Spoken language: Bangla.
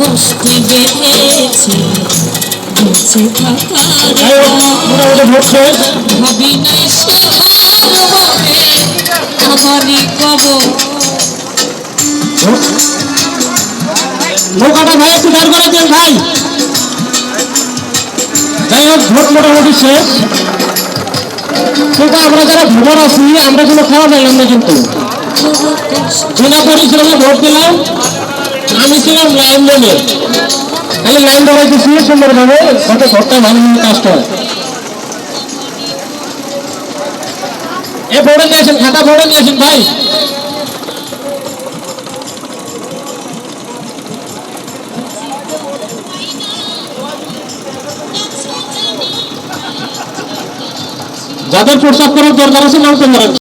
কষ্টে বেঁধেছে বেঁচে থাকার ভাবি নাই সে হবে আমারই কবর। নৌকাটা ভাই একটু দাঁড় করে দেন ভাই। যাই হোক ভোট মোটামুটি শেষ, কিন্তু আমরা যারা ভ্রমণ আছি আমরা কোনো খাওয়া পাইলাম না। কিন্তু জেলা পরিষদে ভোট দিলাম, আমি ছিলাম লাইন ম্যানে, খালি লাইন ধরাইতেছি সুন্দরভাবে যাতে ভোটটা ভালোভাবে কাজটা হয়। এ ভোটে নিয়ে আসেন, খাতা ভোটে নিয়ে আসেন ভাই। যাদের প্রস্তাব করার দরকার আছে নাম তো